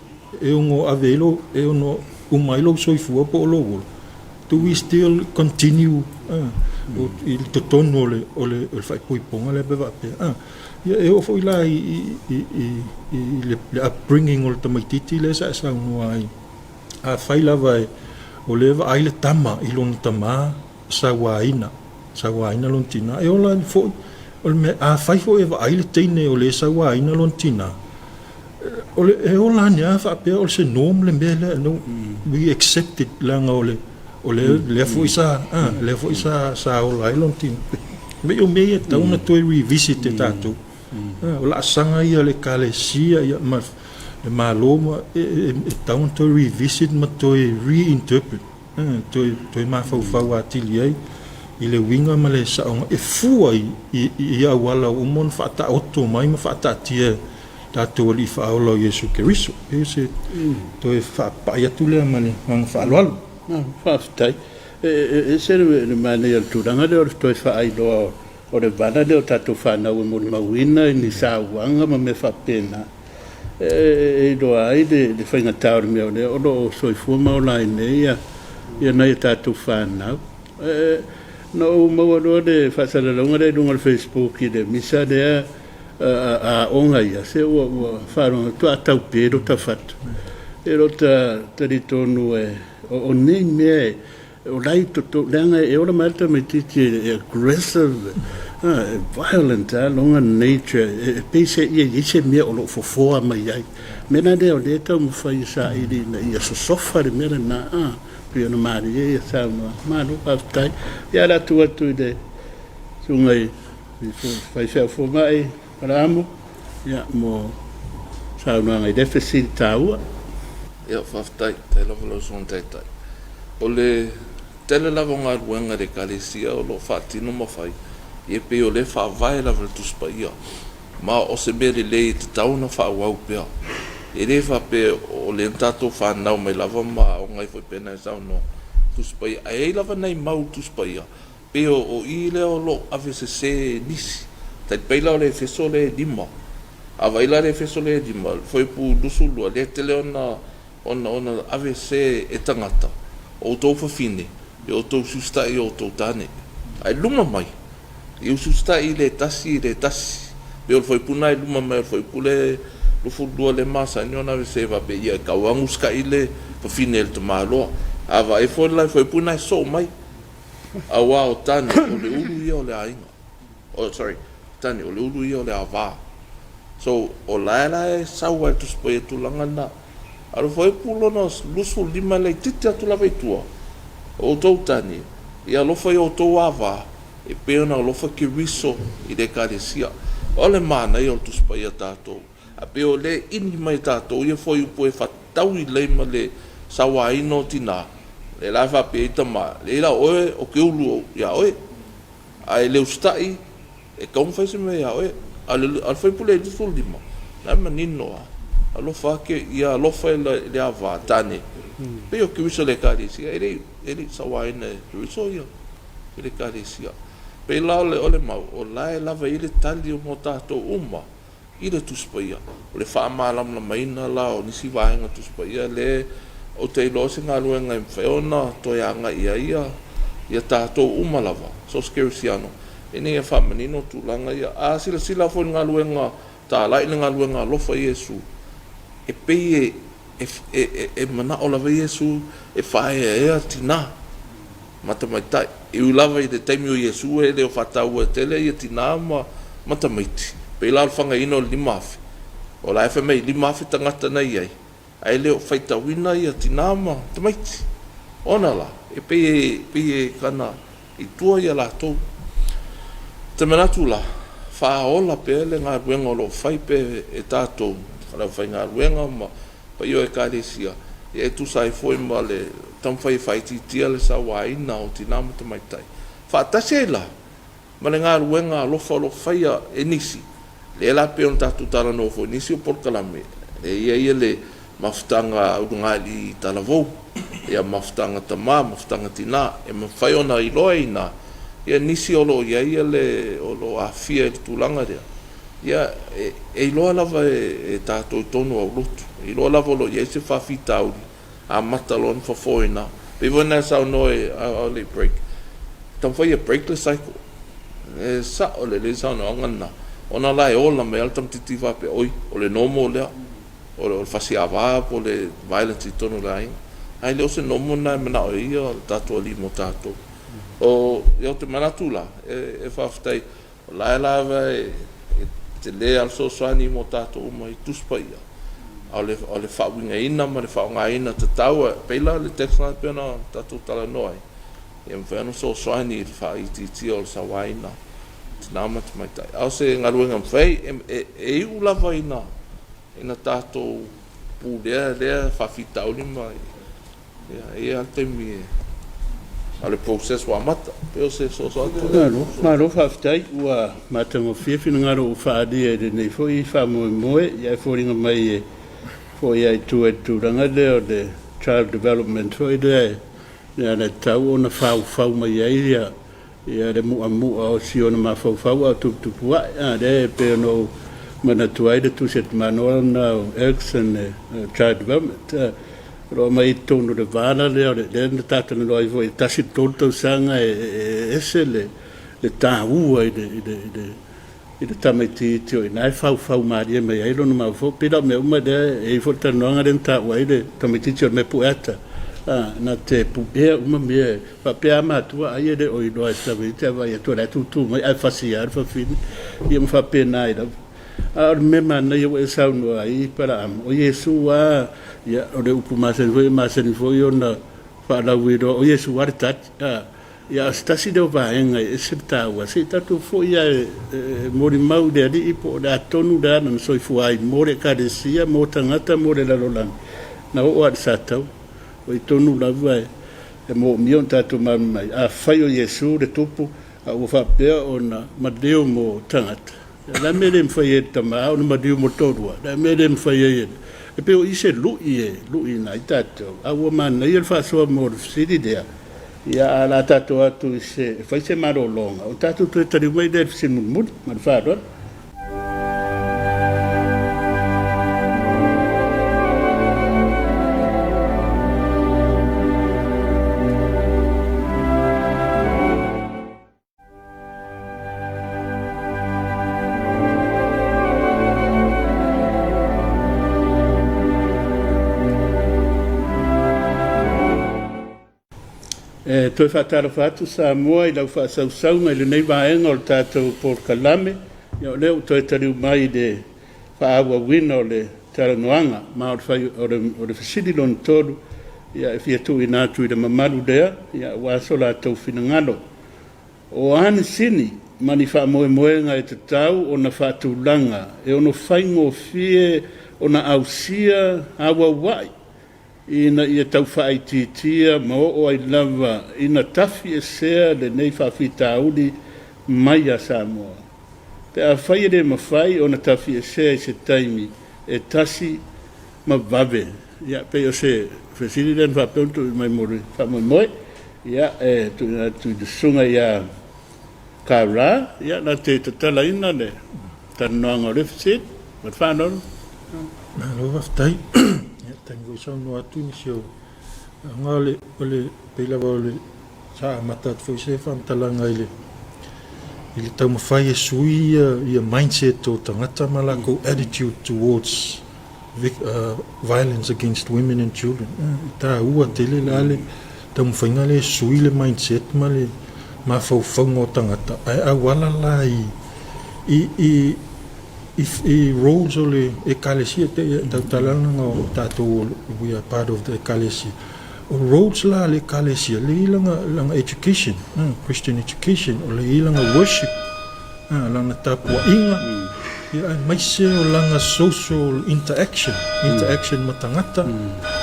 ongo avelo, e ono umailo soifua po lo. Do we still continue il totono o le whaipoiponga le bewa pe? E o foi la le upbringing o le tamaititi le sa unua ai. A whaila vai o le wa ai le tama i lona tama sa waina lon tina. E o la foi a whaifo e wa ai le teine o le sa waina lon tina. E o la nia whapea o se norm le mele no we accept it langa o le foi sa o la ilon tin me o me e tauna toi revisit e tatu o la sanga ia le kalesia ia ma le maloma e tauna toi revisit ma toi reinterpret toi ma fau atili ai i le winga ma le saonga e fua i awala o mon fata oto mai ma fata tia tātou ali whaolau Yesu Keriso. E se toi whapai atu lea mani, mang whaaloalu. Whaafitai. se le mane al turanga le o toi fai do o le vana le o tatu fana o mo mawina ni sa wanga ma me fa pena do ai de fainga taur me o le o do soi fuma o lai nei ia nei tatu fana no mo do de fa sa le longa de dunga Facebook de misa de a onga ia se o fa ro tu atau pero ta fat ero ta tonu o nei me o lai to langa e ora malta me titi aggressive violent longa nature pese ia se me o lo fofo mai ai me na de o de ta mo fa isa ili na ia so sofa de me na pe no mari ia sa ma no pa tai ia la tu de sungai fai fo mai ramo ia mo sa no ngai deficit tau ia faftai te lo son tai o le tele lava ngā ruenga re kalesia o lo whaatino mawhai e pe o le whaavai lava le tuspaia ma o se mere le te tauna whaawau pea e le pe o le tato whanau mai lava ma o ngai fwoi pena e sau no tuspaia a e lava nei mau tuspaia pe o i le o lo ave se nisi tai peila o le feso le dima a vaila le feso le dima foi pu dusulua le tele ona ave se e tangata o tau whawhine e o tau sustai o tau tane ai luma mai e o sustai le tasi e o foi puna e luma mai o foi pule lufu dua le masa ni ona se va pe ia kawangu ska ile whawhine le te Malua ava e foi lai foi puna e so mai a wa o tane o le ulu ia o le ainga tane o le ulu ia o le ava so o laela e saua e tuspo e tulanga na aro foi pulo nos lusu lima le titi atu la veitua o tau tani ia lofa i o tau ava e peona o lofa ki riso i le karesia o le mana i o tuspa i a tātou a peo le ini mai tātou ia foi upo e whatau i leima le sawa ino tina le lai wha pe i tama le ila oe o ke ulu ia oe a e leu stai e kaumwhaise me ia oe a le fai pule e lusu lima na manino a alofa ke ia alofa le ava tane pe o ki wiso le karesia ele sawaina wiso ia le karesia pe la ole mau o lai lava ile tali o mo tato uma ile tuspaia o le fa malam la maina la o nisi vaenga tuspaia le o te lo singa luenga in feona to yanga ia tato uma lava so skersiano ene ia fa menino tulanga ia a sila fo nga luenga ta lai nga luenga lofa Yesu e pe e mana o lava Yesu e fai e atina mata mai tai e ulava i te taimi o Yesu e leo whatau e tele i atina mata maiti pe la alfanga ino limafi o la efe mei limafi tangata na iai ai leo whaita wina i atina mata maiti ona la e pe kana i tua i ala tau te manatu la wha ola pe ele ngā ruenga o lo whai pe e tātou kala whai ngā ruenga ma pa io e kāresia e tu sai foi ma le tamwhai whaiti tia le sa waina o tina mata mai tai whaatase la ma le ngā ruenga lofa lo whaia e nisi le la pe on tatu tala no fo nisi o porkalame ia le mafutanga urungali talavou ia mafutanga tama mafutanga tina e mawhai ona i loa ina ia nisi o lo ia le o lo afia i tulanga rea ia e loa lava e tātou tonu au lutu i loa lava lo ia se whawhitauri a matalon whafoina pe vana sao noe a le break tam whai a breakless cycle e sa o le sao no angana ona lai ola me altam titi wape oi o le nomo lea o le whasi awa po le violence i tonu lai ai leo se nomo na mana o ia tātou ali mo tātou o ia te manatu la e whawhitai o lai lava te le al so swani mo tato uma i tuspa ia o le whawinga ina ma le whaonga ina te taua peila le text na pena tato tala noi e mwhanu so swani i wha i titi o le sawaina te nama te mai tai au se ngaruenga mwhai e iu lava ina tato pu lea whawhitau ni mai e al te mi ale process wa mata pe se so no faftai ua matango fifi ngaro faadi e nei foi fa mo ia foi mai foi ai tu ranga de child development foi de ia le tau ona fau mai ai ia le mua o si ona mafau au tupu a le pe no mana tuai de tu set manoa na action child development ro mai tonu de vana le tata no ai voi tasi tonto sanga esele le tau ai de tamati tio na fau maria mai ai no ma fo pida me uma de e fo tano nga den ta wai de tamati tio me pueta na te pu uma me pa pe ama tu ai de oi do sta vita vai to la tu mai al fasiar fa fin ia fa pena ida me mana eu esa no ai para am o Yesu ia o de upuma se foi ona fa la wido o Yesu war tat ia stasi de vaenga ese tawa se tatu fo ia mori mau de ali po da tonu da na so fu ai more kadesia mo tangata more la lolang na o at satau o tonu la vai mo mion tatu mai a fai o Yesu de tupu a o fa pe ona madeo mo tangata la mele mfai tama ona madeo mo todua la mele mfai e pe o ise lu na itato a o man ia fa so mo sidi de ia la tato atu se fai se maro longa o tato tu tari mai de se mun man fa do toi fatara fatu Samoa i lau whaasausau le nei vaenga o le tātou por kalame ia o leo toi tariu mai de whaawa wina o le taranoanga ma o le fasidi lon toru ia e fiatu i nātu i le mamalu dea ia waso la tau finangalo o ane sini mani whaamoemoenga e te tau o na whaatulanga e ono whaingo fie o na ausia awa wai ina ia tau whaititia ma o ai lava ina tafi e sea le nei whawhitauli mai a Samoa. Pe a whai e mawhai o na tafi e sea i se taimi e tasi ma vave. Ia pe o se whesiri ren whapeuntu i mai mori whamoimoe. Ia e tu i sunga ia kāra. Ia na te tatala ina le tanoanga o refisit. Wat whanonu? Malo waftai. Tango so no atu ni sio ngale ole pela ole sa mata foi se fan talanga ile tau mafai sui ia mindset to tangata malako attitude towards violence against women and children ta ua tele lale tau mafai ngale sui le mindset male ma fau ngo tangata ai wala lai if roles ole ekalesia te talanga ngo tato we are part of the ekalesia roles la le ekalesia le langa education Christian education ole langa worship langa tapua inga ia mai se langa social interaction matangata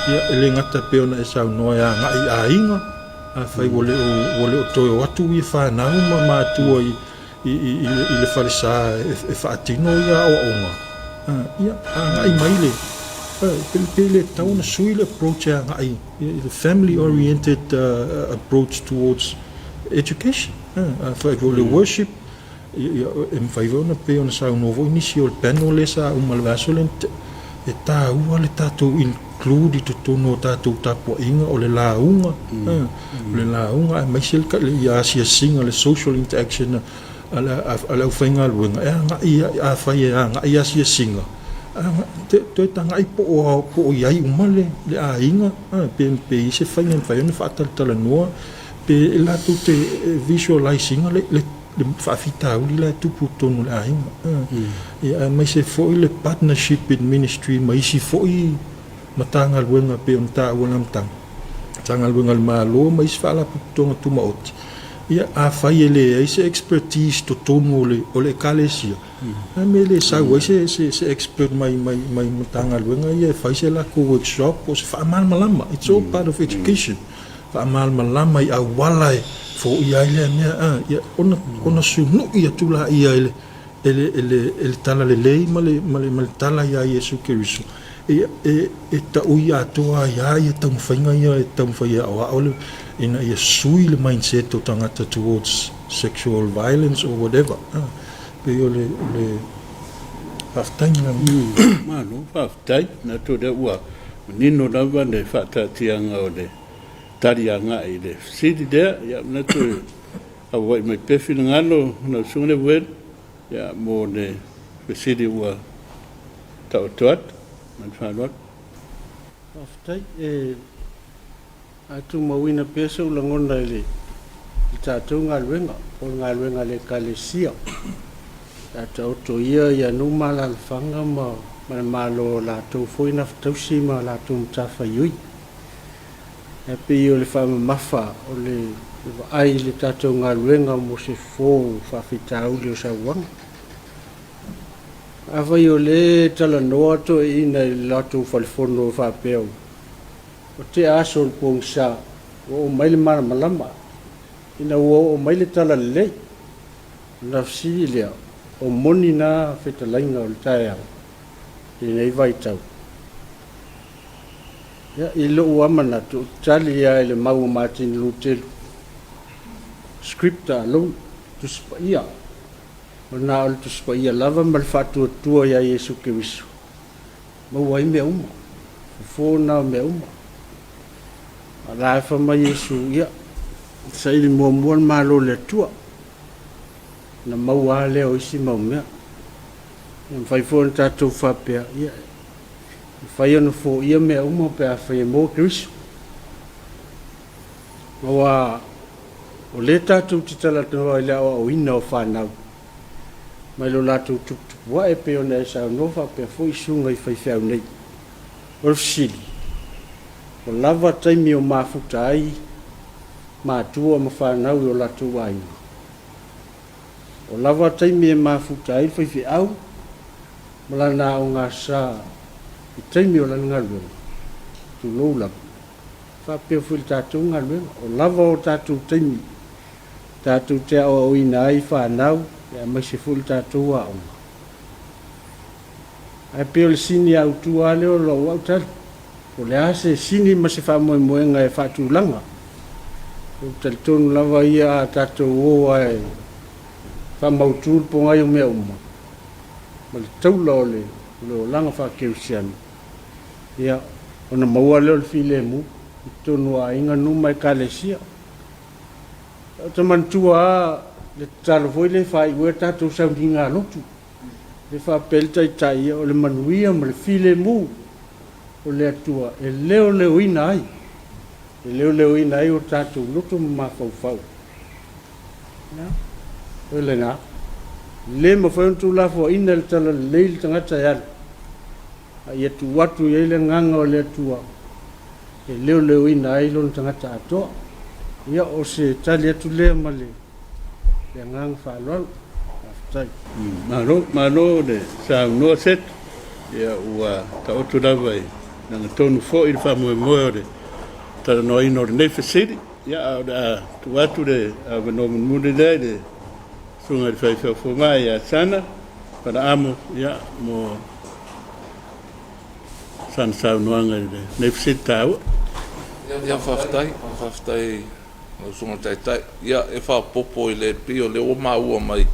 ia le ngata pe ona esa no ya ngai ainga fai ole o to watu i fa na ma tu i le farisa e whaatino ia o onga. Ia, ngai maile. Pele tau na sui le approach a ngai. The family-oriented approach towards education. Whai le worship. E mwhai na pe ona sa unovo inisi o le pano le sa umalvaso le e tā ua le tātou include i to tono tātou tapua inga o le launga. Le launga, mai se le ia asia singa le social interaction ala ufainga luenga a whai ngai asia singa te tanga i po iai umale le a inga pe i se whainga whaione whaataltala noa pe la tu te visualizinga le whaafita uli la tupu tonu le a inga mai se foi le partnership with ministry mai si foi matanga luenga pe on ta wana mtang tanga luenga le Malua mai si whaala putonga tumaoti ia a fai ele ai se expertise to tonu ole kalesia me le sa wai se expert mai matanga luenga ia fai se la ko workshop o se fa mal malama it's all part of education fa mal malama ia wala fo ia ile ia ona sunu ia tula ia ele tala le lei male tala ia Yesu Keriso e ta ui atoa ia ia tau whainga ia e tau whaia awa ole ina ia sui le mindset o tangata towards sexual violence or whatever. Pe ole whaftainga. Mano, whaftai, na tō de ua. Nino lava ne whaatatianga o le tarianga i le sidi dea, ia na tō awai mai pewhina ngalo na sungane wen, ia mō ne sidi ua tau tuat, man whanwat. Whaftai, atu mawina pesa ulangona ili i tātou ngā luenga, o ngā luenga le kalesia. Tātou to ia numa la lwhanga ma malo lātou fwoi na whtausi ma lātou mtawha iui. E pi o le whama mawha o le ai le tātou ngā luenga mo se fō whawhitau le o sa wanga. Awai o le tala noa to e ina i lātou whalifono o whapeo. O te aso o pōng sa o maile mara malama. Ina o maile tala lei. Na fsiri lea. O moni na whetalainga o le tae au. I nei vai tau. Ia i lo uamana tu tali ia ele mau Martin Lutelu. Scripta alone tu spa ia. O na o tu spa ia lava mal fatu tua ia Yesu Kristo. Mau ai me uma. Fona me uma. Ala fa ma Yesu ia. Sai li mo malo le tua. Na mau a leo isi mau mea. Ia mwhai fōna tātou whapea. Ia whai anu fō ia mea uma pēr whai mō Kristo. Maua o le tātou titala tanoa i lea o ina o whanau. Mai lo lātou tuktuk wa e peo na e sao no whapea fō isunga i whai whiau nei. O sili. O lava taimi o mafuta ai. Mātua ma whanau i o lātou wainu. O lava taimi e mafuta ai whai whiau. Malana o ngā sā i taimi o lana ngā luenga. Tu nou lava. Whapea fwil tātou ngā luenga. O lava o tātou taimi. Tātou te o ina ai whanau. Ia mai se fwil tātou a onga. Ai peo le sini au tu ale o lo au tali. O le ase sini ma se whamoe moenga e whatu langa. O tali tonu lava ia tātou o ai. Whamautul po ngai o mea uma. Ma le taula o le langa whakeu siana. Ia, ona maua leo le file mu, i tonu a inga numa i kalesia. O ta mantua a le talo foi le whai ue tātou sauni ngā lotu. Le whapelta i tai o le manuia ma le file mu. O le atua, e leo ina ai. E leo ina ai o tātou lotu ma whau. Ia, o le ngā. Le ma whai untu la fo ina le tala leil tangata yal. Ia tu watu ia le nganga o le atua. E leo ina ai lon tangata atoa. Ia o se tali atu lea ma le nganga whaloau. Aftai. Mano le sa noa set. Ia ua ta otu lavai. Nanga tonu fo i le whamoe moe o le. Tara no ino le nefe siri. Ia tu watu le avanoman mune le. Sunga le whaiwhau whomai ia sana. Para amo ia mo sana sau noanga le nefe siri tāua. Ia whaftai. O sunga tai. Ia e whapopo i le pio le o maua mai.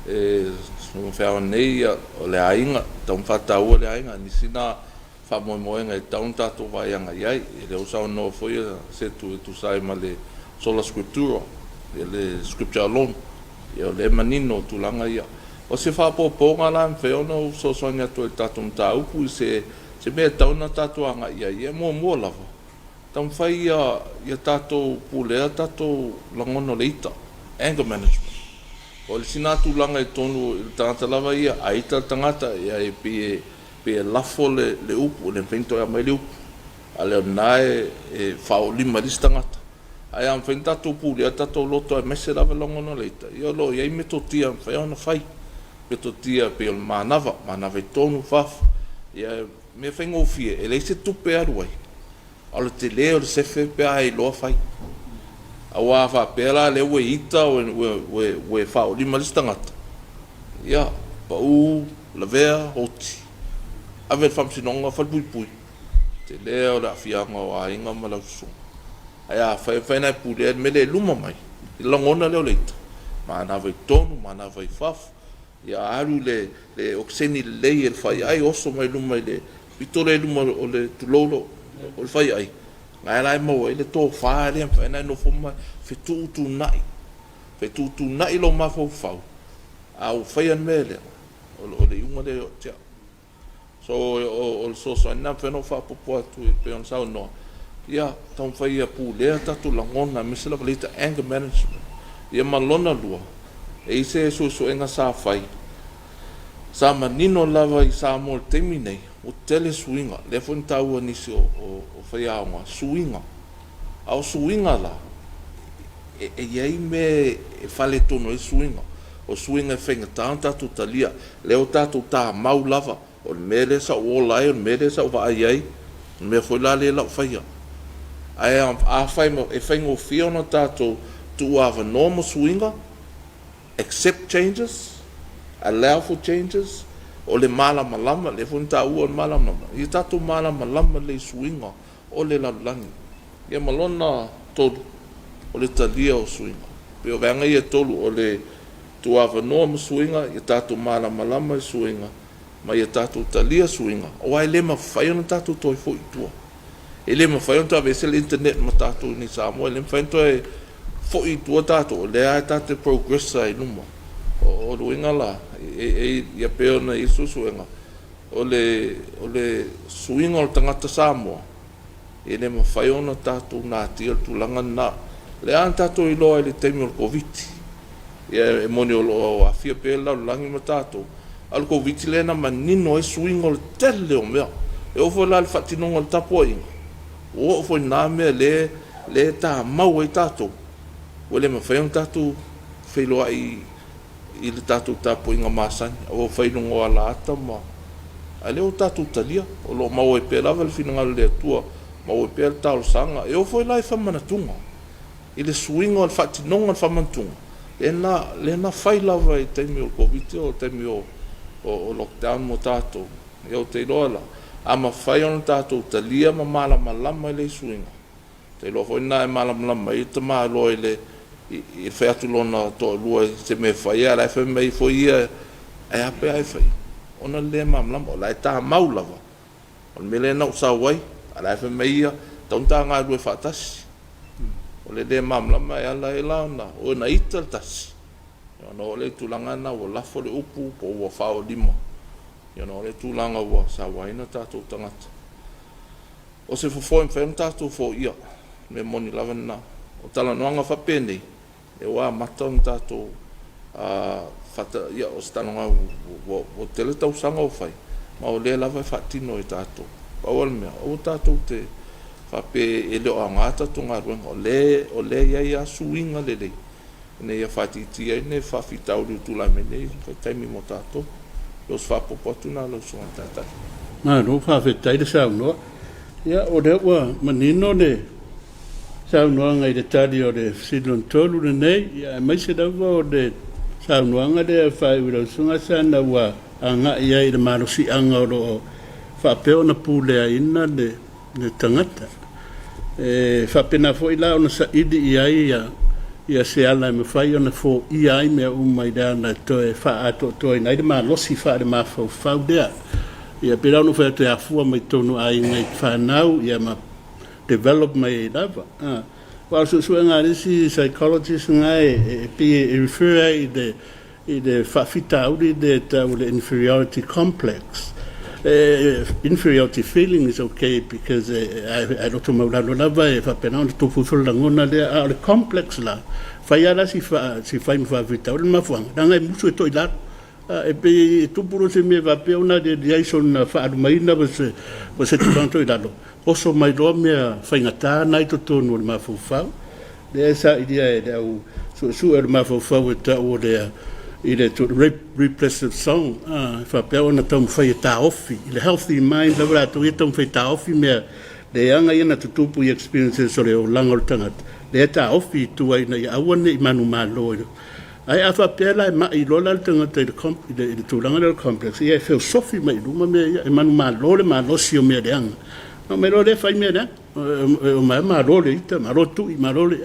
Sunga whiawa nei ia o le ainga. Taun whataua le ainga. Nisina whamoemoenga i taun tātou vaianga iai. I le usau noa whoia se tu sai ma le sola scriptura. Le scripture alone. Ia le manino tulanga ia. O se whapopo ngā la mwheona o sosoanga tu e tātou mta upu i se mea tauna tātou anga ia. Ia mua lava. Tam whai ia tātou pulea tātou langono leita. Anger management. O le sina tulanga i tonu i tangata lava ia. Aita tangata ia e pe lafo le upu. Le pento ia mai le upu. A leo nae e whao lima lis tangata. Ai am whain tātou pulea tātou loto e mese lava langono leita. Ia lo iai me totia whai ona whai. Me totia pe o manava i tonu whafu. Ia me whai ngofie. E leise tupe aruai. Ala te leo le sefe pe ai loa fai. Awa fa pela le we ita we fa o lima listangata. Ia pa u la vea hoti. ave Faamisionare falpui te lea o le afianga o ainga ma laususunga aia fai nai pule me le luma mai i lagona leo leita mana vai tonu mana vai fafu ia alu le okseni lei e le fai ai oso mai luma i le pitore luma o le tulolo o le fai ai ngai lai mau i le tō whaa lea fai nai no foma fetutu nai lo mafau au fai an me lea o le iunga le o tia so o le soso ina whenau wha popo atu e pe on sao noa ia tau whai ia pū lea tatu langona misela valita anger management ia malona lua e ise so enga sa whai sa manino lava i sa mo temi nei o tele suinga le fon tau nisi o whai aonga suinga au suinga la e iei me e fale tono e suinga o suinga e whenga tatu talia leo tatu ta mau lava o mele sa o lai o mele sa o vai ai me foi la le la faia ai a fai mo e fai ngo fio no tato to have a normal swinger accept changes allow for changes o le mala malama le funta u mala malama i tato mala malama le swinger o le la langi ia malona todo o le talia o swinger pe o vanga ia tolu o le to have a normal swinger i tato mala malama swinger ma ia tatu talia suinga o ai le mafai ona tatu toi foi tua e le mafai ona tave sel internet ma tatu ni Samoa le mafai toi foi tua tatu le ai tatu progress ai numa o luinga la e ia peona i susuenga o le suinga o tangata Samoa e le mafai ona tatu na tia tulanga na le an tatu i loa le temi o Covid ia e moni o afia pe la langi ma tatu al Covid le na manino e swing tele o mea e o foi la fatino o tapoing o foi na me le ta mau e tato o le ma fai un tato feilo ai il tato tapoing a masan o fai no ala ata ma ale o tato talia o lo mau e pela val fina le tua mau e pel tal sanga e o foi la fa manatunga il swing o fatino o fa mantunga le na fai la vai te mi o Covid o te mi o lockdown mo tato eu te lola ama fai on tato talia ma mala malama le swinga te lo foi na mala malama i te ma lo ile i fai atu lona to lua se me fai ala fa me foi e ape ai fai ona le ma malama la ta maulava on me le na sa wai ala fa me ia tonta nga lu fa tas o le ma malama ala ila na o na ital tas no le tulanga na o la fo le upu po o fa o lima no le tulanga o sa waina tatu tangata o se fo en fen tatu fo ia me moni lavana o tala noanga fa pene e wa maton tatu fata ia o stanonga o tele tau sanga o fai ma o le lava fatino e tatu o me o tatu te fa pe ele o ngata tunga o le ia suinga le ne ia fati tia ne fa fitau du tu la mene fa taimi motato los fa popotuna lo so tata ma no fa fetai de sa no ia o de wa manino ne sa no ngai de tadi o de sidon tolu ne ia mai se da o de sa no nga de fa uro sunga sana wa anga ia i de marusi anga o fa peo na pule ina de tangata fa pena foi la ona sa idi ia se ala me fai ona fo ia i me mai dana to e fa ato to i naide ma losi fa de ma fo dea ia pera no fa te afua mai tonu ai ngai fa nau ia ma develop mai lava well so nga si psychologist ngai pe refer i de fa fita udi de the inferiority complex inferiority feeling is okay because I don't know lava e fa pena to fulfill la ngona de complex la fa ya la si fa mi vita o ma fuang danga muso to ila e pe tu puro se me va pe una de Jason fa mai na se tu tanto ila o so mai do me fa ngata na to no ma fu fa de esa idea de su ma fu fa with o de ile to repressive song fa pe ona tom fa ta offi the healthy mind la to tom fa ta offi me de anga ina to tupu experiences so le langol tangat de ta offi tu ai na awane manu malo ai a whapela ma I lola le tangata I le tūranga le complex ia e wheo sofi mai ruma mea e manu ma lole ma losi o mea reanga no me lole whai mea reanga o ma lole ita ma lotu I ma lole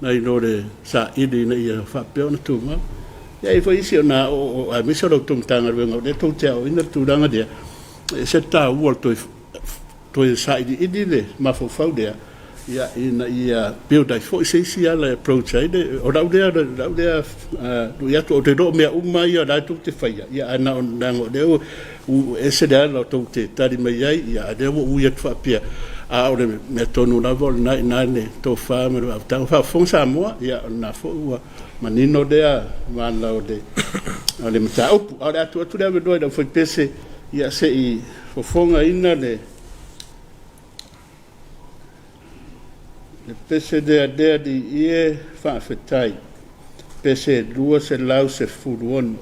na I lole sa ili na ia whapea na tūma ia I whai isi o na o a misa rau tōngtanga ruenga o le tau te au ina tūranga dea se tā ua toi sa ili le ma fau dea ia ina ia build I foi sei ala approach ai o rau dea do ia to te do mea uma ia la tu te faia ia ana nango deu ese dea la to te tari mai ai ia deu u ia fa pia a o me tonu na vol na ne to fa me ta fa fon Samoa ia na fo manino dea mana o de ale mta o ora tu deve do foi pese ia se I fo fonga ina le le pese de di ie whaafetai, pese lua se lau se furuonu.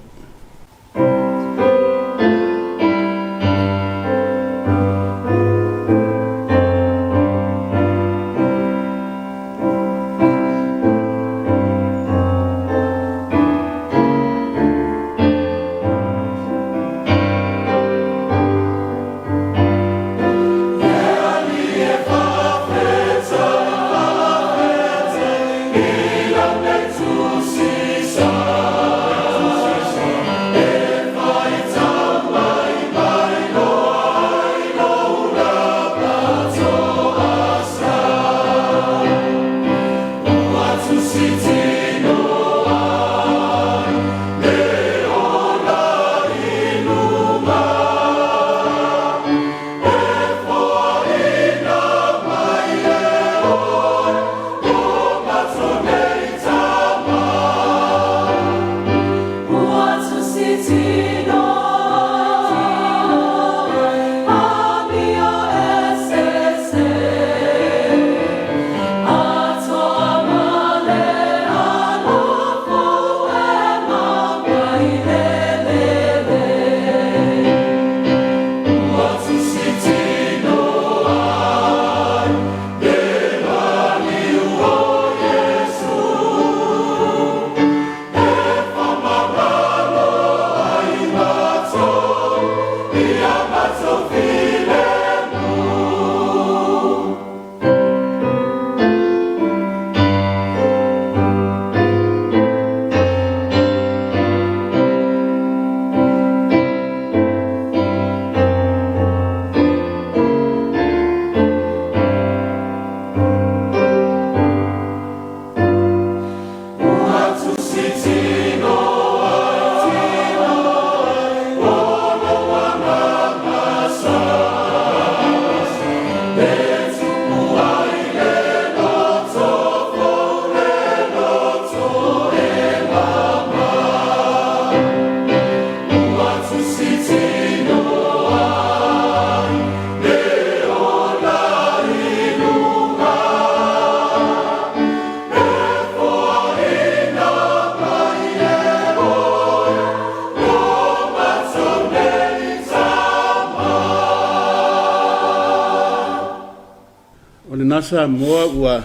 Samoa ua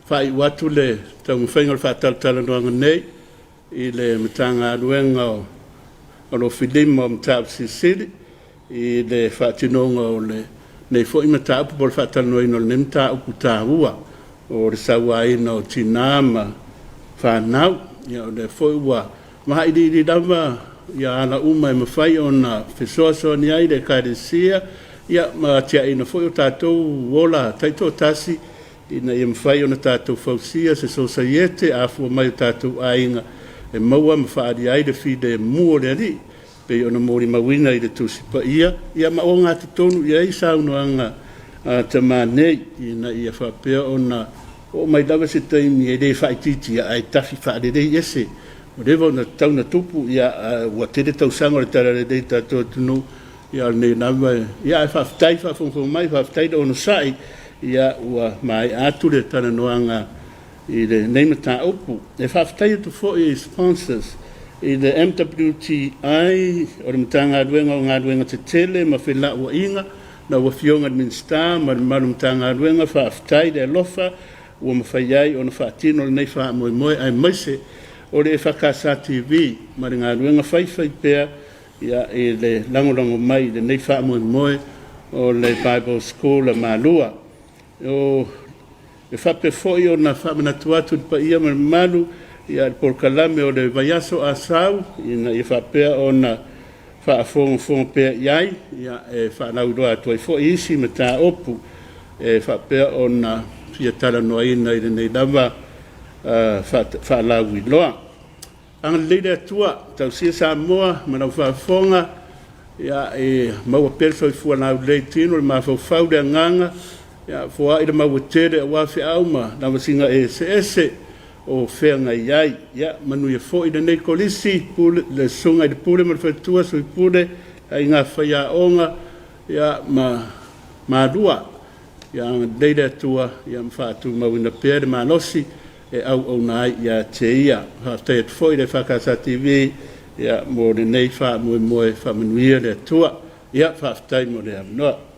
fai watu le tau mwhainga le whaataltala noanga nei I le matanga aluenga o lo whilima o mtau sisiri I le whaatinonga o le nei fo I matau po le whaatala noina le mtau kuta ua o le sawa ina o tinama whanau ia o le fo ua maha I dama ia ana uma I mawhai o na whesoasoa ni ai le karesia ia ma tia ina foi o tātou wola taito tasi ina ia mwhai o na tātou fausia se societe a fua mai o tātou ainga e maua mawhaari ai le whide mua le ali pe o na mori mawina I le tusipa ia ma o ngā tonu ia I sauno anga te manei ina ia whapea o na o mai lawa se taimi e le whaititi ai tafi whaare rei ese o rewa na tau na tupu ia ua tere tau sango le tara le dei tātou tunu ia nei nawa ia whaftai whafongfo mai whaftai ono sai ia ua mai atu le tana noanga I le neima tā upu e whaftai atu fo I sponsors I le MWTI o le mtanga aduenga o ngā aduenga te tele ma whila ua inga na ua fionga minsta ma le maru mtanga aduenga whaftai le lofa ua mawhai ai o na whaatino le nei wha moe moe ai maise o le EFKS TV ma le galuega faifai pea ia e le lagolago mai lenei faamoemoe o le Bible School a Malua o e whape foi o na whamanatu atu pa ia ma malu ia le porkalame o le vaiaso a sau ina i whapea o na whaafongo pea iai ia e whanauroa atu ai foi isi me tā opu e whapea o na fiatara noa ina i nei lava whaalau i loa. Anga leire atua tau sia Samoa manau whaafonga ia e maua perso i fuanau leitino le mawhau le anganga ia foa ida mawatere wa fi auma na wasinga ese o fenga iai ia manu ia fo ida nei kolisi pule le sunga de pule ma fatua so pule ai nga faia onga ia Malua ia leida tua ia mfatu mawina pere manosi e au nai ia teia ha te fo ida EFKS TV ia mo nei fa mo fa manuia le tua ia fa tai mo le no